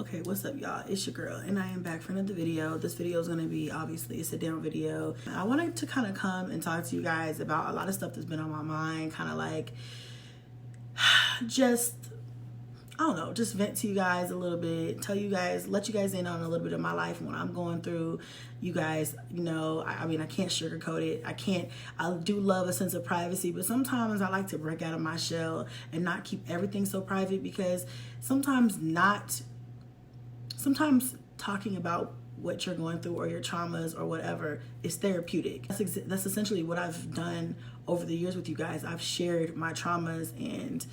Okay, what's up, y'all? It's your girl, and I am back for another video. This video is going to be obviously a sit-down video. I wanted to kind of come and talk to you guys about a lot of stuff that's been on my mind, kind of like just, I don't know, just vent to you guys a little bit, tell you guys, let you guys in on a little bit of my life and what I'm going through. You guys, you know, I mean, I can't sugarcoat it. I do love a sense of privacy, but sometimes I like to break out of my shell and not keep everything so private, because sometimes talking about what you're going through or your traumas or whatever is therapeutic. That's essentially what I've done over the years with you guys. I've shared my traumas and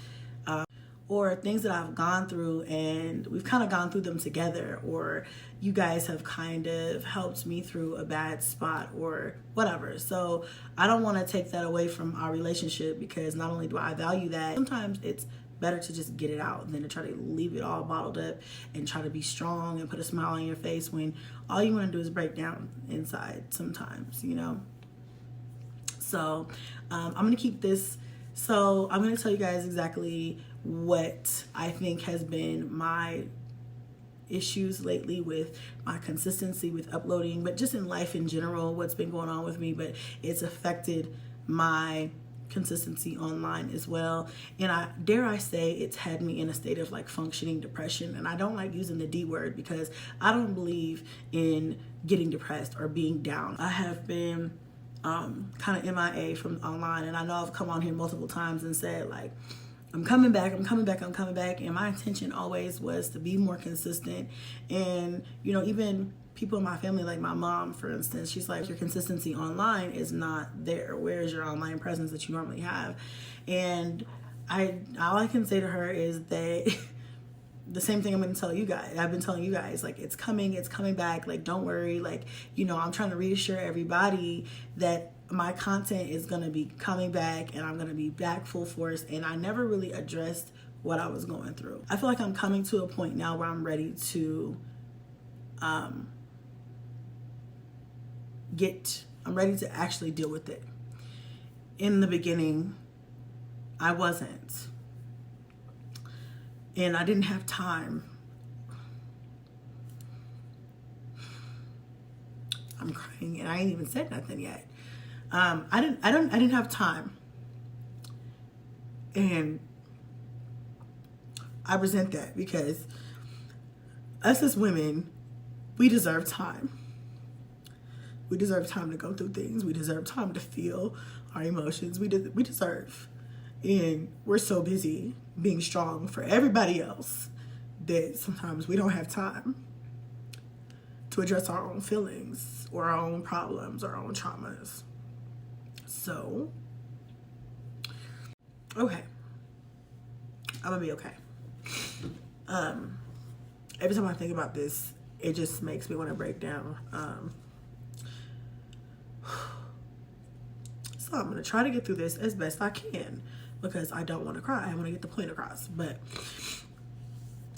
or things that I've gone through, and we've kind of gone through them together, or you guys have kind of helped me through a bad spot or whatever. So I don't want to take that away from our relationship, because not only do I value that, sometimes it's better to just get it out than to try to leave it all bottled up and try to be strong and put a smile on your face when all you want to do is break down inside sometimes, you know? So I'm going to keep this. So I'm going to tell you guys exactly what I think has been my issues lately with my consistency with uploading, but just in life in general, what's been going on with me, but it's affected my consistency online as well. And dare I say, it's had me in a state of like functioning depression. And I don't like using the D word, because I don't believe in getting depressed or being down. I have been kind of MIA from online, and I know I've come on here multiple times and said like, I'm coming back. And my intention always was to be more consistent. And, you know, even people in my family, like my mom, for instance, she's like, your consistency online is not there. Where's your online presence that you normally have? And all I can say to her is that the same thing I'm going to tell you guys. I've been telling you guys, like, it's coming back. Like, don't worry. Like, you know, I'm trying to reassure everybody that my content is going to be coming back, and I'm going to be back full force. And I never really addressed what I was going through. I feel like I'm coming to a point now where I'm ready to actually deal with it. In the beginning, I wasn't. And I didn't have time. I'm crying, and I ain't even said nothing yet. I didn't have time. And I resent that, because us as women, we deserve time. We deserve time to go through things. We deserve time to feel our emotions. We deserve. And we're so busy being strong for everybody else that sometimes we don't have time to address our own feelings or our own problems, our own traumas. So, okay. I'm gonna be okay. Every time I think about this, it just makes me want to break down. So I'm gonna try to get through this as best I can, because I don't want to cry. I want to get the point across.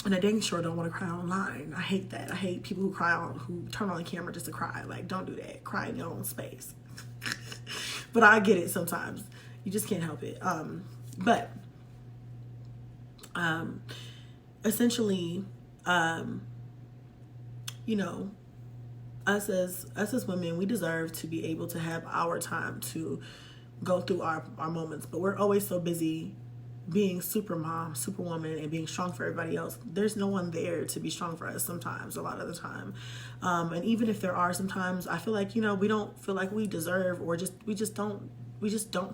And I dang sure don't want to cry online. I hate that. I hate people who turn on the camera just to cry. Like, don't do that. Cry in your own space. But I get it sometimes. You just can't help it. Essentially, you know, us as women, we deserve to be able to have our time to go through our moments. But we're always so busy being super mom, superwoman, and being strong for everybody else. There's no one there to be strong for us sometimes, a lot of the time. And even if there are, sometimes I feel like, you know, we don't feel like we deserve, or we just don't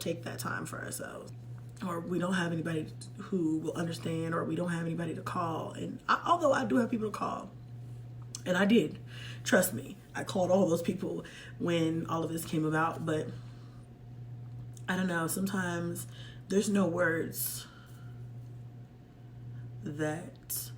take that time for ourselves. Or we don't have anybody who will understand, or we don't have anybody to call. And although I do have people to call, and I did, trust me, I called all those people when all of this came about, but I don't know, sometimes there's no words that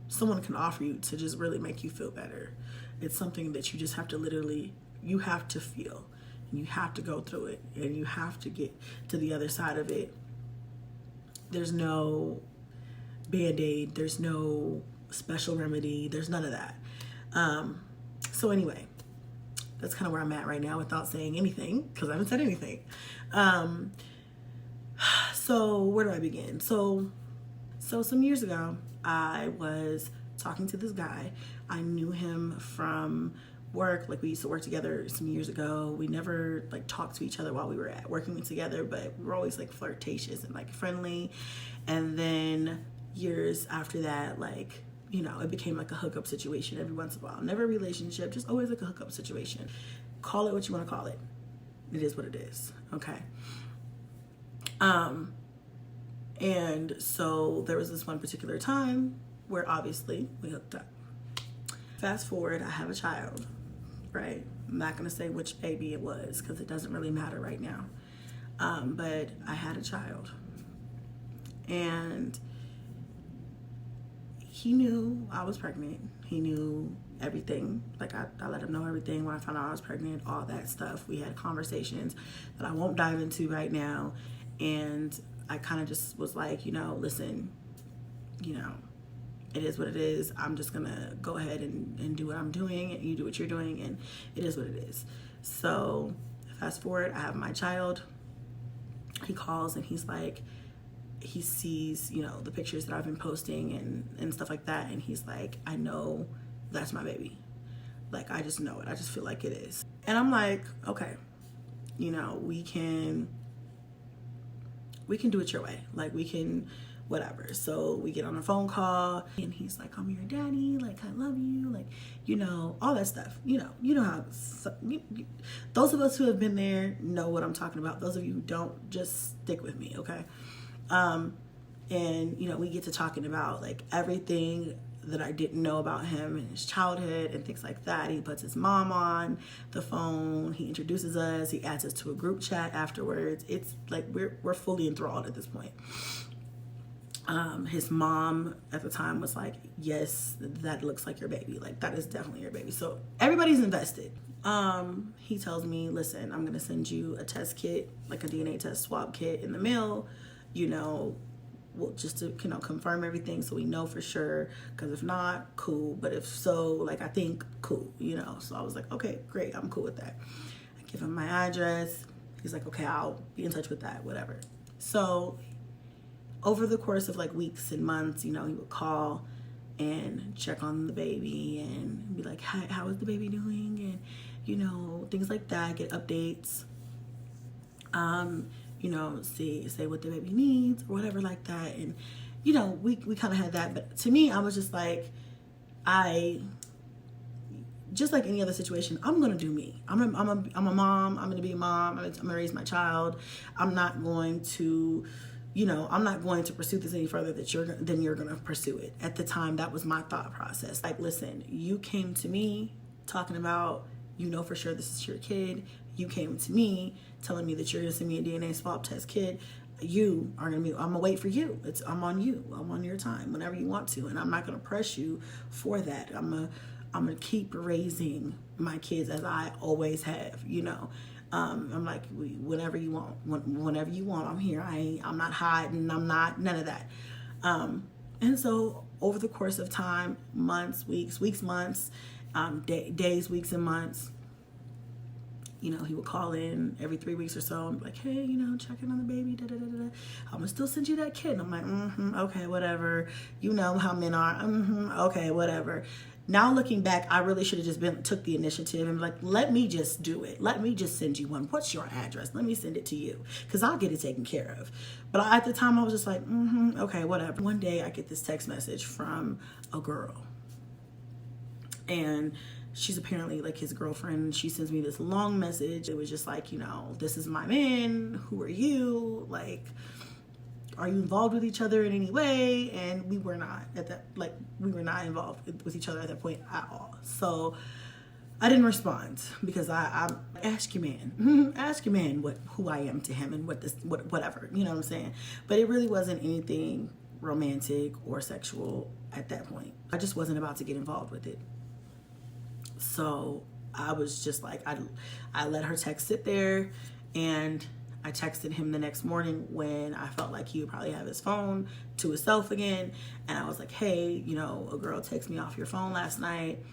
someone can offer you to just really make you feel better. It's something that you just have to you have to feel, and you have to go through it, and you have to get to the other side of it. There's no Band-Aid, there's no special remedy, there's none of that. So anyway, that's kind of where I'm at right now without saying anything, because I haven't said anything. So where do I begin? So some years ago, I was talking to this guy. I knew him from work. Like, we used to work together some years ago. We never like talked to each other while we were working together, but we were always like flirtatious and like friendly. And then years after that, like, you know, it became like a hookup situation every once in a while. Never a relationship, just always like a hookup situation. Call it what you want to call it. It is what it is. Okay. And so there was this one particular time where obviously we hooked up. Fast forward, I have a child, right? I'm not going to say which baby it was because it doesn't really matter right now. But I had a child. And he knew I was pregnant. He knew everything. Like, I let him know everything when I found out I was pregnant, all that stuff. We had conversations that I won't dive into right now. And I kind of just was like, you know, listen, you know, it is what it is. I'm just going to go ahead and do what I'm doing, and you do what you're doing, and it is what it is. So fast forward, I have my child. He calls and he's like, he sees, you know, the pictures that I've been posting and stuff like that. And he's like, I know that's my baby. Like, I just know it. I just feel like it is. And I'm like, okay, you know, we can do it your way. Like, we can, whatever. So we get on a phone call and he's like, I'm your daddy. Like, I love you. Like, you know, all that stuff. You know how, those of us who have been there know what I'm talking about. Those of you who don't, just stick with me, okay? And, you know, we get to talking about like everything that I didn't know about him and his childhood and things like that. He puts his mom on the phone. He introduces us. He adds us to a group chat afterwards. It's like we're fully enthralled at this point. His mom at the time was like, yes, that looks like your baby. Like, that is definitely your baby. So everybody's invested. He tells me, listen, I'm going to send you a test kit, like a DNA test swab kit in the mail, you know, well, just to, you know, confirm everything so we know for sure. Because if not, cool. But if so, like, I think cool, you know. So I was like, okay, great. I'm cool with that. I give him my address. He's like, okay, I'll be in touch with that, whatever. So over the course of like weeks and months, you know, he would call and check on the baby and be like, hi, how is the baby doing? And, you know, things like that, get updates. You know, say what the baby needs or whatever like that. And, you know, we kind of had that. But to me, I was just like, just like any other situation, I'm going to do me. I'm a mom. I'm going to be a mom. I'm going to raise my child. I'm not going to, you know, I'm not going to pursue this any further than you're going to pursue it. At the time, that was my thought process. Like, listen, you came to me talking about, you know for sure this is your kid. You came to me telling me that you're going to send me a DNA swab test kit. You are going to be, I'm going to wait for you. I'm on you. I'm on your time whenever you want to. And I'm not going to press you for that. I'm going to keep raising my kids as I always have, you know. I'm like, whenever you want, whenever you want, I'm here. I'm not hiding. I'm not, none of that. And so over the course of time, months, weeks, months, days, weeks, and months, you know, he would call in every 3 weeks or so and be like, hey, you know, checking on the baby, I'm gonna still send you that kid. And I'm like, okay, whatever. You know how men are. Okay, whatever. Now looking back, I really should have just took the initiative and like, let me just do it. Let me just send you one. What's your address? Let me send it to you because I'll get it taken care of. But at the time I was just like, okay, whatever. One day I get this text message from a girl and she's apparently like his girlfriend. She sends me this long message. It was just like, you know, this is my man. Who are you? Like, are you involved with each other in any way? And we were not we were not involved with each other at that point at all. So I didn't respond because I ask your man, who I am to him and whatever, you know what I'm saying? But it really wasn't anything romantic or sexual at that point. I just wasn't about to get involved with it. So I was just like, I let her text sit there, and I texted him the next morning when I felt like he would probably have his phone to himself again. And I was like, hey, you know, a girl texted me off your phone last night.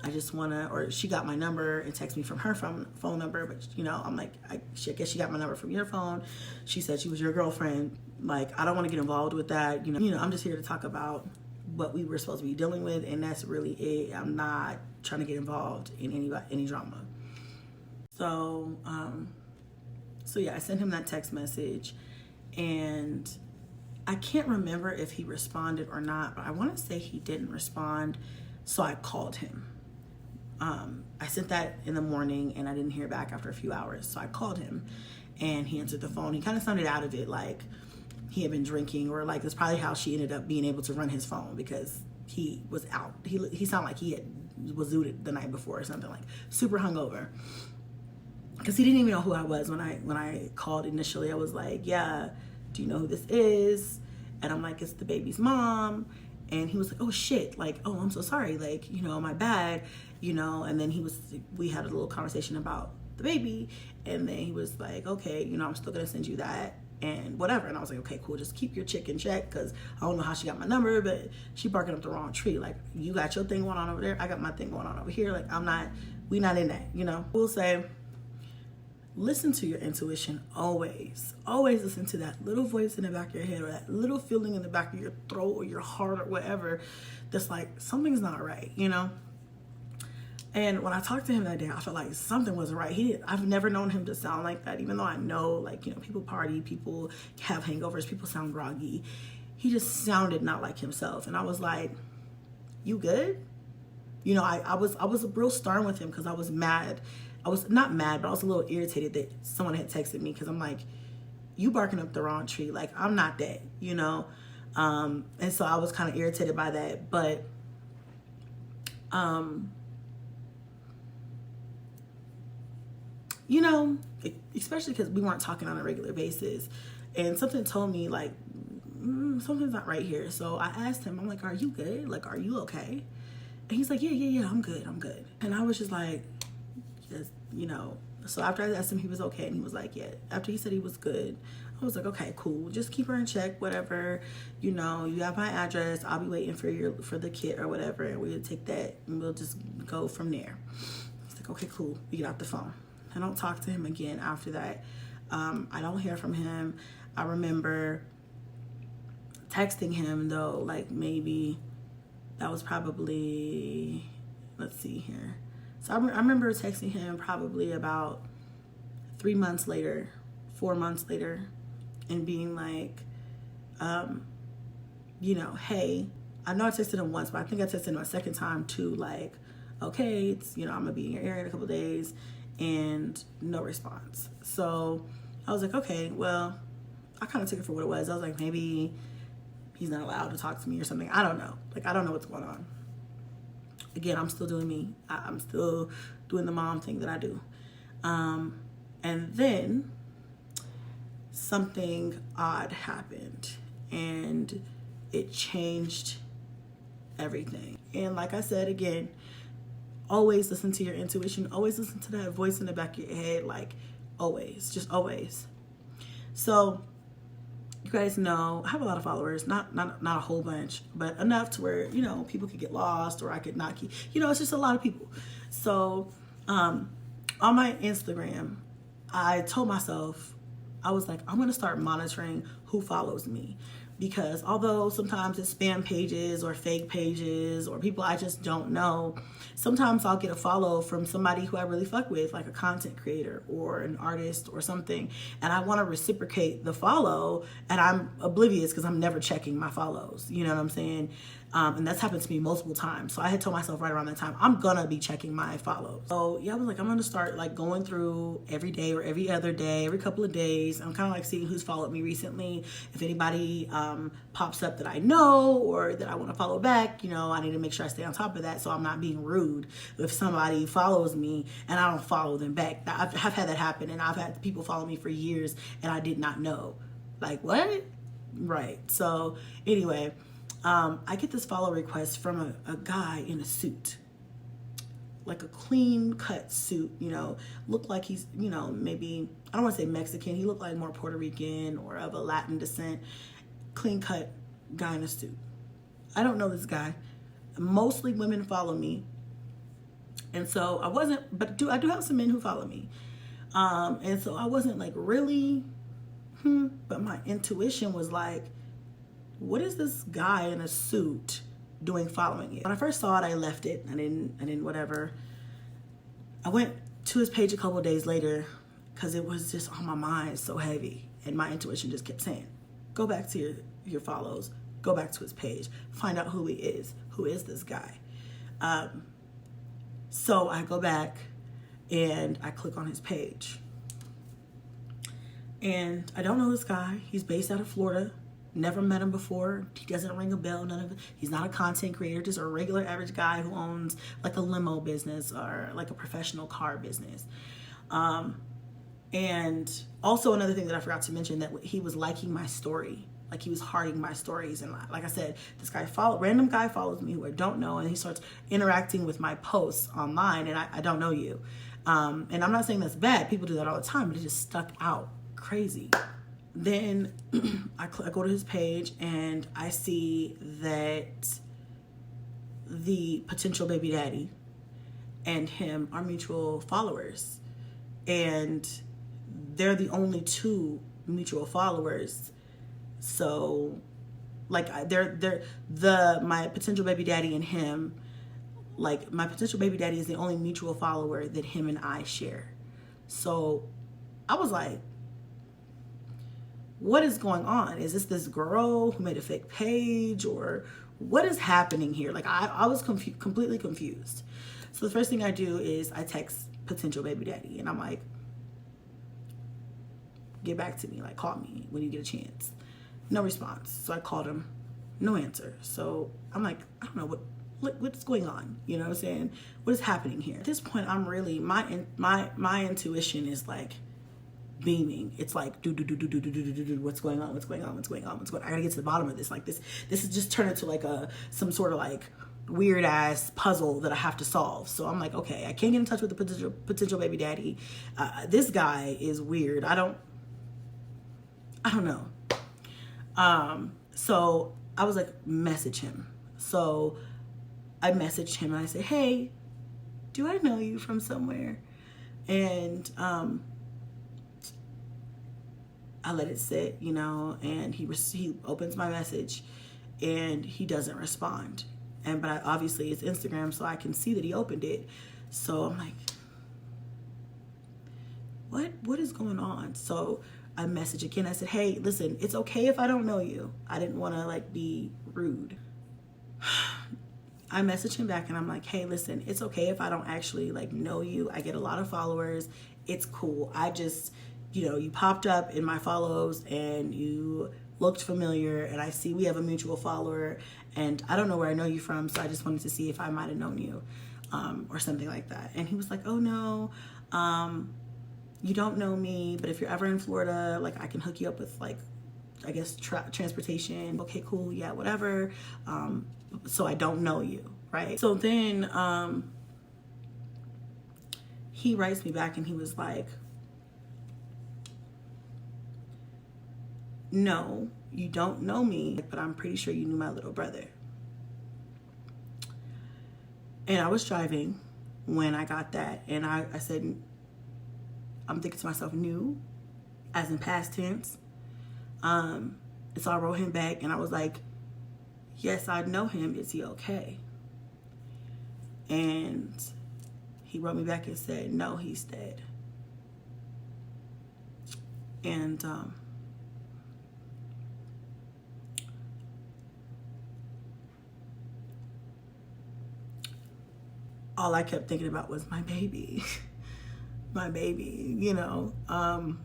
I just or she got my number and texted me from her phone number. But, you know, I'm like, I guess she got my number from your phone. She said she was your girlfriend. Like, I don't want to get involved with that. You know, I'm just here to talk about what we were supposed to be dealing with, and that's really it. I'm not trying to get involved in any drama. So yeah, I sent him that text message, and I can't remember if he responded or not, but I want to say he didn't respond, so I called him. I sent that in the morning, and I didn't hear back after a few hours, so I called him, and he answered the phone. He kind of sounded out of it, like he had been drinking, or like that's probably how she ended up being able to run his phone, because he was out. He sounded like he was zooted the night before or something, like super hungover. Because he didn't even know who I was when I called initially. I was like, yeah, do you know who this is? And I'm like, it's the baby's mom. And he was like, oh shit, like, oh, I'm so sorry, like, you know, my bad, you know. And then we had a little conversation about the baby, and then he was like, okay, you know, I'm still gonna send you that and whatever. And I was like, okay, cool, just keep your chick in check, because I don't know how she got my number, but she barking up the wrong tree. Like, you got your thing going on over there, I got my thing going on over here. Like, we not in that, you know. We'll say, listen to your intuition always. Always listen to that little voice in the back of your head, or that little feeling in the back of your throat or your heart or whatever, that's like, something's not right, you know? And when I talked to him that day, I felt like something wasn't right. I've never known him to sound like that, even though I know, like, you know, people party, people have hangovers, people sound groggy. He just sounded not like himself. And I was like, you good? You know, I was real stern with him, because I was mad. I was not mad, but I was a little irritated that someone had texted me, because I'm like, you barking up the wrong tree. Like, I'm not that, you know? And so I was kind of irritated by that. But, you know, especially because we weren't talking on a regular basis. And something told me, like, something's not right here. So I asked him, I'm like, are you good? Like, are you okay? And he's like, yeah, I'm good. And I was just like, you know. So after I asked him he was okay, and he was like, yeah. After he said he was good, I was like, okay, cool, just keep her in check, whatever, you know, you have my address, I'll be waiting for the kit or whatever, and we'll take that and we'll just go from there. He's like, okay, cool. We get off the phone. I don't talk to him again after that. I don't hear from him. I remember texting him though, like maybe that was probably, let's see here. So I remember texting him probably about 3 months later, 4 months later, and being like, you know, hey, I know I texted him once, but I think I texted him a second time too, like, okay, it's, you know, I'm gonna be in your area in a couple days, and no response. So I was like, okay, well, I kind of took it for what it was. I was like, maybe he's not allowed to talk to me or something. I don't know. Like, I don't know what's going on. Again, I'm still doing me. I'm still doing the mom thing that I do. And then something odd happened, and it changed everything. And like I said, again, always listen to your intuition. Always listen to that voice in the back of your head. Like, always, just always. So you guys know I have a lot of followers, not a whole bunch, but enough to where, you know, people could get lost, or I could not keep, you know, it's just a lot of people. So on my Instagram, I told myself, I was like, I'm gonna start monitoring who follows me, because although sometimes it's spam pages or fake pages or people I just don't know, sometimes I'll get a follow from somebody who I really fuck with, like a content creator or an artist or something, and I want to reciprocate the follow, and I'm oblivious because I'm never checking my follows, you know what I'm saying? And that's happened to me multiple times. So I had told myself right around that time, I'm gonna be checking my follows. So yeah, I was like, I'm gonna start like going through every day or every other day, every couple of days. I'm kind of like seeing who's followed me recently. If anybody pops up that I know or that I want to follow back, you know, I need to make sure I stay on top of that, so I'm not being rude if somebody follows me and I don't follow them back. I've had that happen, and I've had people follow me for years and I did not know. Like, what? Right. So anyway, I get this follow request from a guy in a suit, like a clean cut suit, you know, looked like he's, you know, maybe, I don't want to say Mexican, he looked like more Puerto Rican or of a Latin descent, clean cut guy in a suit. I don't know this guy. Mostly women follow me. And so I wasn't, but I do have some men who follow me. And so I wasn't like really, but my intuition was like, what is this guy in a suit doing following it. When I first saw it, I left it. I didn't whatever. I went to his page a couple of days later because it was just on my mind so heavy. And my intuition just kept saying, go back to your follows, go back to his page, find out who he is. Who is this guy? So I go back and I click on his page. And I don't know this guy. He's based out of Florida. Never met him before. He doesn't ring a bell. None of it. He's not a content creator, just a regular average guy who owns like a limo business or like a professional car business. And also another thing that I forgot to mention, that he was liking my story. Like he was hearting my stories. And like I said, this guy random guy follows me who I don't know, and he starts interacting with my posts online, and I don't know you. And I'm not saying that's bad. People do that all the time, but it just stuck out crazy. Then I go to his page and I see that the potential baby daddy and him are mutual followers, and they're the only two mutual followers. So like my potential baby daddy and him, like my potential baby daddy is the only mutual follower that him and I share. So I was like, what is going on? Is this girl who made a fake page, or what is happening here? Like I was completely confused. So the first thing I do is I text potential baby daddy, and I'm like, get back to me, like call me when you get a chance. No response. So I called him, no answer. So I'm like, I don't know what's going on. You know what I'm saying? What is happening here? At this point, I'm really, my intuition is like beaming. It's like, what's going on? I gotta get to the bottom of this. Like this is just turned into like some sort of like weird ass puzzle that I have to solve. So I'm like, okay, I can't get in touch with the potential baby daddy. This guy is weird. I don't know. So I was like, message him. So I messaged him and I said, hey, do I know you from somewhere? And I let it sit, you know, and he opens my message and he doesn't respond. But obviously it's Instagram, so I can see that he opened it. So I'm like, what is going on? So I messaged again. I said, hey, listen, it's okay if I don't know you. I didn't want to like be rude. I messaged him back and I'm like, hey, listen, it's okay if I don't actually like know you. I get a lot of followers. It's cool. I just, you know, you popped up in my follows and you looked familiar, and I see we have a mutual follower, and I don't know where I know you from, so I just wanted to see if I might have known you, or something like that. And he was like, oh no, you don't know me, but if you're ever in Florida, like I can hook you up with like, I guess transportation. Okay, cool, yeah, whatever. So I don't know you, right? So then he writes me back and he was like, no, you don't know me, but I'm pretty sure you knew my little brother. And I was driving when I got that, and I said, I'm thinking to myself, new, as in past tense. So I wrote him back and I was like, yes, I know him. Is he okay? And he wrote me back and said, no, he's dead. And all I kept thinking about was my baby. My baby, you know. And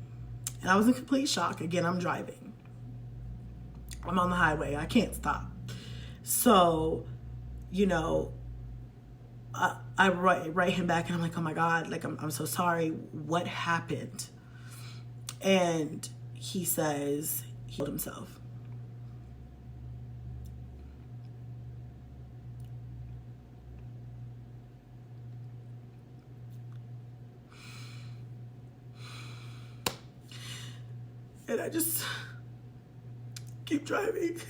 I was in complete shock. Again, I'm driving. I'm on the highway. I can't stop. So, you know, I write him back and I'm like, oh my God, like, I'm so sorry. What happened? And he says he killed himself. And I just keep driving.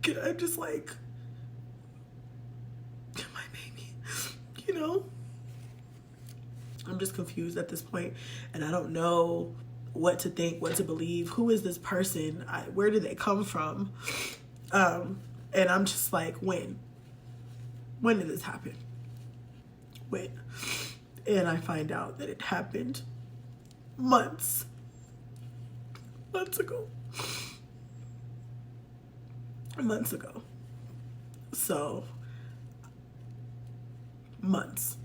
And I'm just like, my baby, you know? I'm just confused at this point, and I don't know what to think, what to believe. Who is this person? Where did they come from? And And I'm just like, when? When did this happen? When? And I find out that it happened months ago. Months ago. So, months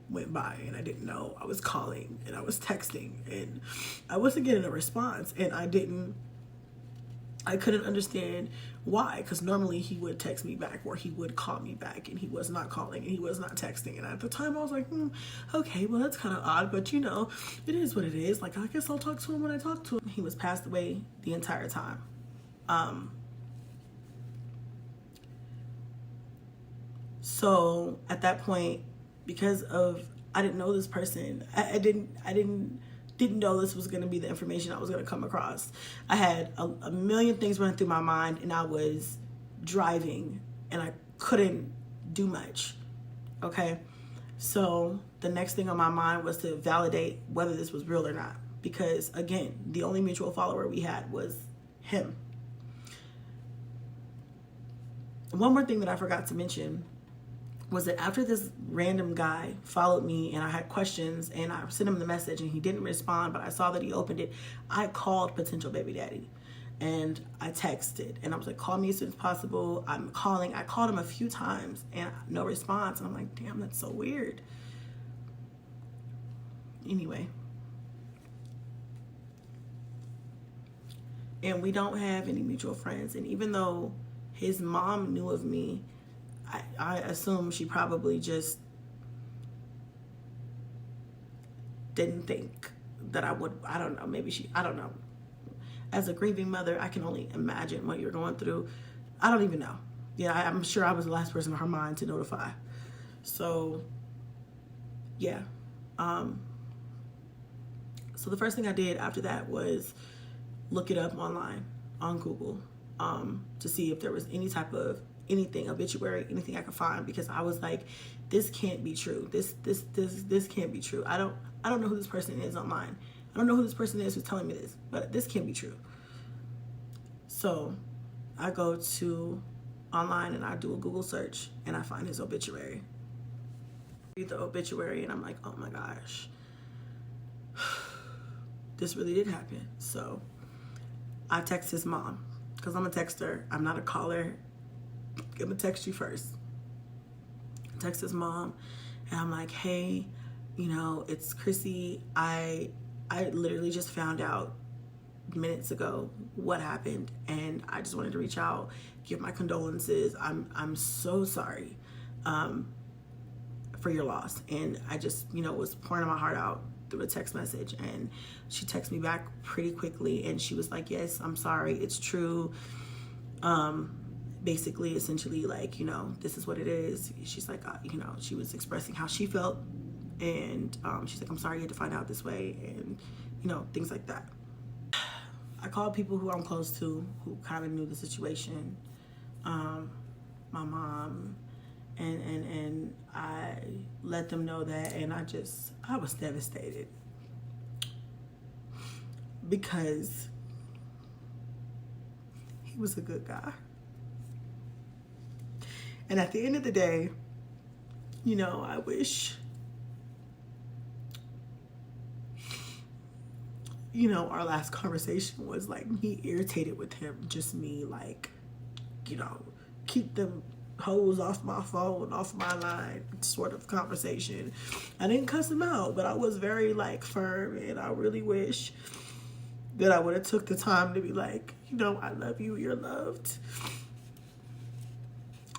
went by and I didn't know. I was calling and I was texting and I wasn't getting a response, and I couldn't understand why, because normally he would text me back or he would call me back, and he was not calling and he was not texting. And at the time I was like, okay, well, that's kind of odd, but it is what it is. Like, I guess I'll talk to him when I talk to him. He was passed away the entire time. So at that point, because of, I didn't know this person, I didn't know this was going to be the information I was going to come across. I had a million things running through my mind, and I was driving and I couldn't do much. Okay. So the next thing on my mind was to validate whether this was real or not, because again, the only mutual follower we had was him. One more thing that I forgot to mention was that after this random guy followed me and I had questions and I sent him the message and he didn't respond, but I saw that he opened it, I called potential baby daddy and I texted and I was like, call me as soon as possible. I'm calling. I called him a few times and no response. And I'm like, damn, that's so weird. Anyway. And we don't have any mutual friends. And even though his mom knew of me, I assume she probably just didn't think that I would, I don't know, maybe I don't know. As a grieving mother, I can only imagine what you're going through. I don't even know. Yeah, I'm sure I was the last person in her mind to notify. So, yeah. So the first thing I did after that was look it up online on Google to see if there was any type of anything, obituary, anything I could find, because I was like, this can't be true. This can't be true. I don't know who this person is online. I don't know who this person is who's telling me this, but this can't be true. So I go to online and I do a Google search and I find his obituary. I read the obituary and I'm like, oh my gosh, this really did happen. So I text his mom, because I'm a texter. I'm not a caller. I'm gonna text you first. Text his mom and I'm like, hey, it's Chrissy. I literally just found out minutes ago what happened, and I just wanted to reach out, give my condolences. I'm so sorry for your loss. And I just, was pouring my heart out through a text message, and she texted me back pretty quickly and she was like, yes, I'm sorry, it's true. Basically, essentially, like, this is what it is. She's like, she was expressing how she felt, and she's like, I'm sorry you had to find out this way, and things like that. I called people who I'm close to, who kind of knew the situation, my mom, and I let them know that, and I was devastated, because he was a good guy. And at the end of the day, I wish, our last conversation was like me irritated with him, just me like, keep them hoes off my phone, off my line sort of conversation. I didn't cuss him out, but I was very like firm, and I really wish that I would have took the time to be like, I love you, you're loved.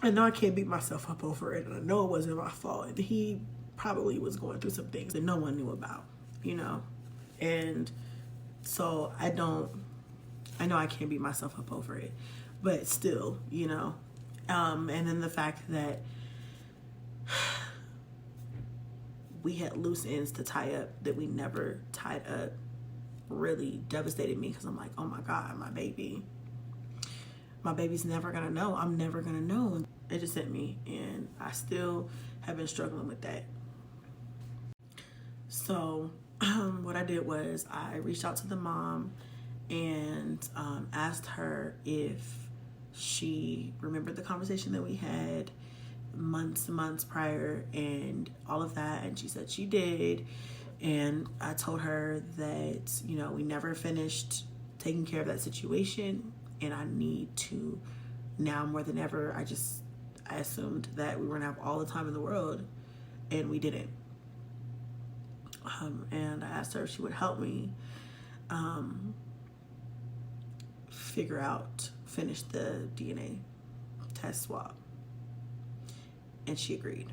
I know I can't beat myself up over it, and I know it wasn't my fault, and he probably was going through some things that no one knew about, and so I know I can't beat myself up over it, but still, and then the fact that we had loose ends to tie up that we never tied up really devastated me, because I'm like, oh my God, my baby's never gonna know. I'm never gonna know. It just hit me, and I still have been struggling with that. So what I did was I reached out to the mom and asked her if She remembered the conversation that we had months prior and all of that, and she said she did. And I told her that, you know, we never finished taking care of that situation, and I need to now more than ever. I assumed that we were gonna have all the time in the world, and we didn't. And I asked her if she would help me finish the DNA test swab, and she agreed.